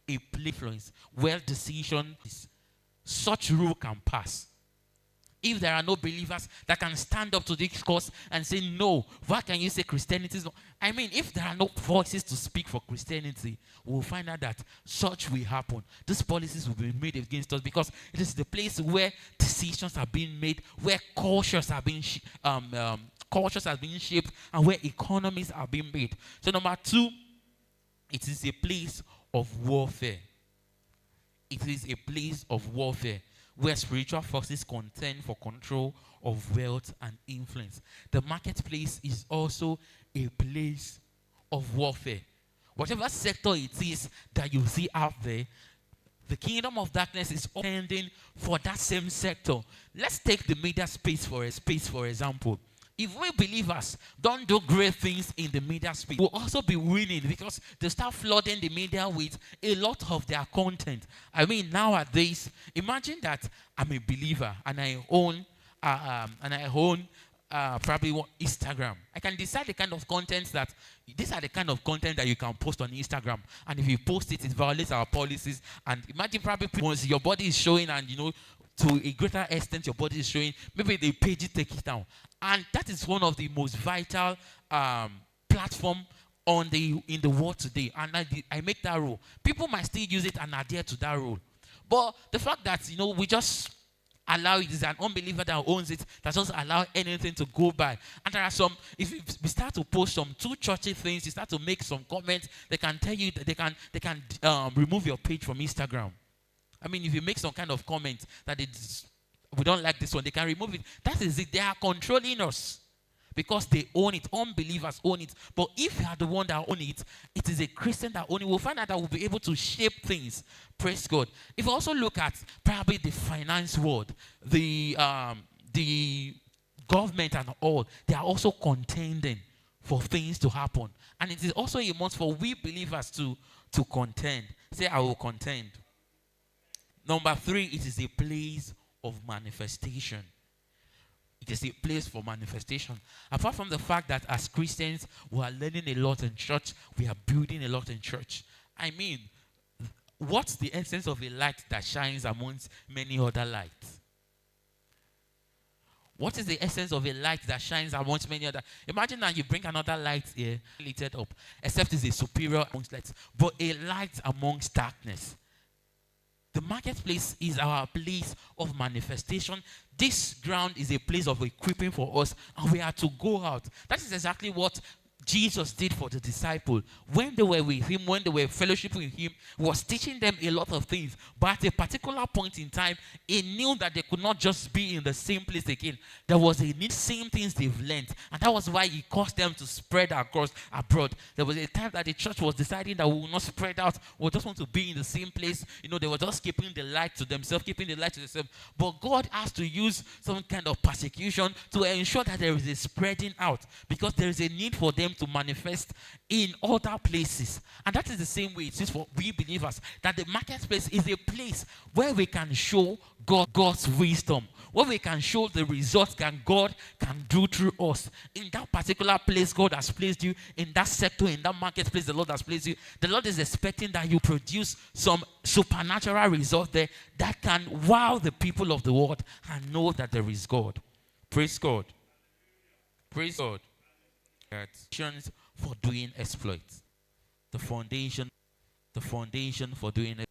a place where decision is, such rule can pass. If there are no believers that can stand up to this cause and say, no, why can you say Christianity is not? I mean, if there are no voices to speak for Christianity, we'll find out that such will happen. These policies will be made against us because it is the place where decisions are being made, where cultures are being shaped, and where economies are being made. So number 2, it is a place of warfare. It is a place of warfare where spiritual forces contend for control of wealth and influence. The marketplace is also a place of warfare. Whatever sector it is that you see out there, the kingdom of darkness is contending for that same sector. Let's take the media space for example. If we believers don't do great things in the media space, we'll also be winning because they start flooding the media with a lot of their content. I mean, nowadays, imagine that I'm a believer and I own probably Instagram. I can decide the kind of content that these are the kind of content that you can post on Instagram. And if you post it, it violates our policies. And imagine probably once your body is showing and to a greater extent your body is showing, maybe the page take it down. And that is one of the most vital platform in the world today. And I make that rule. People might still use it and adhere to that rule. But the fact that we just allow it, is an unbeliever that owns it, that doesn't allow anything to go by. And there are some, if we start to post some too churchy things, you start to make some comments, they can tell you that they can remove your page from Instagram. I mean, if you make some kind of comment that we don't like this one, they can remove it. That is it. They are controlling us because they own it. Unbelievers own it. But if you are the one that own it, it is a Christian that own it. We'll find out that we'll be able to shape things. Praise God. If you also look at probably the finance world, the government and all, they are also contending for things to happen. And it is also a month for we believers to contend. Say, I will contend. Number 3, it is a place of manifestation. It is a place for manifestation. Apart from the fact that as Christians, we are learning a lot in church, we are building a lot in church. I mean, what's the essence of a light that shines amongst many other lights? What is the essence of a light that shines amongst many other? Imagine that you bring another light here, lit up, except it's a superior amongst lights, but a light amongst darkness. The marketplace is our place of manifestation. This ground is a place of equipping for us, and we are to go out. That is exactly what Jesus did for the disciples. When they were with him, when they were fellowshiping with him, he was teaching them a lot of things. But at a particular point in time, he knew that they could not just be in the same place again. There was a need, same things they've learned. And that was why he caused them to spread across abroad. There was a time that the church was deciding that we will not spread out. We just want to be in the same place. They were just keeping the light to themselves, But God has to use some kind of persecution to ensure that there is a spreading out, because there is a need for them to manifest in other places. And that is the same way it is for we believers, that the marketplace is a place where we can show God's wisdom, where we can show the results that God can do through us. In that particular place God has placed you, in that sector, in that marketplace the Lord has placed you, the Lord is expecting that you produce some supernatural results there that can wow the people of the world and know that there is God. Praise God. Praise God. For doing exploits. The foundation for doing it.